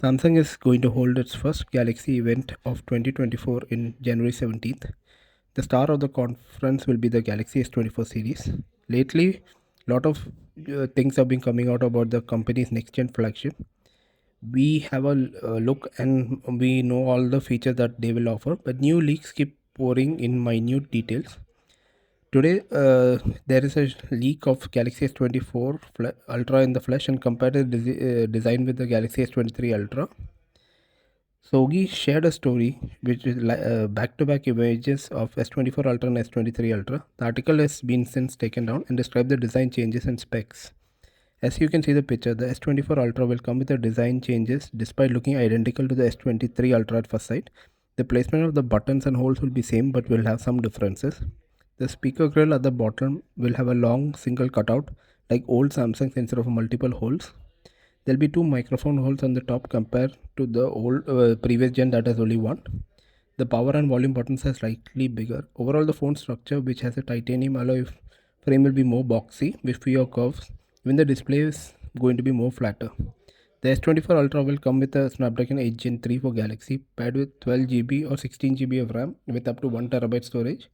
Samsung is going to hold its first Galaxy event of 2024 in January 17th. The star of the conference will be the Galaxy S24 series. Lately, a lot of things have been coming out about the company's next gen flagship. We have a look and we know all the features that they will offer, but new leaks keep pouring in minute details. Today, there is a leak of Galaxy S24 Ultra in the flesh and compared the design with the Galaxy S23 Ultra. Sogi shared a story which is back-to-back images of S24 Ultra and S23 Ultra. The article has been since taken down and described the design changes and specs. As you can see the picture, the S24 Ultra will come with the design changes despite looking identical to the S23 Ultra at first sight. The placement of the buttons and holes will be same but will have some differences. The speaker grill at the bottom will have a long single cutout like old Samsung instead of multiple holes. There'll be two microphone holes on the top compared to the old previous gen that has only one. The power and volume buttons are slightly bigger. Overall, the phone structure, which has a titanium alloy frame, will be more boxy with fewer curves. Even the display is going to be more flatter. The S24 Ultra will come with a Snapdragon 8 Gen 3 for Galaxy, paired with 12 GB or 16 GB of RAM with up to 1 TB storage.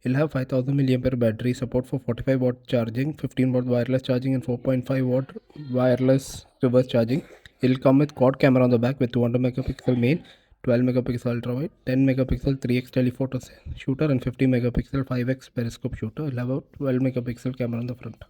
It'll have 5000 mAh battery, support for 45 watt charging, 15 watt wireless charging and 4.5 watt wireless reverse charging. It'll come with quad camera on the back with 200 megapixel main, 12 megapixel ultra wide, 10 megapixel 3x telephoto shooter and 50 megapixel 5x periscope shooter. It'll have a 12 megapixel camera on the front.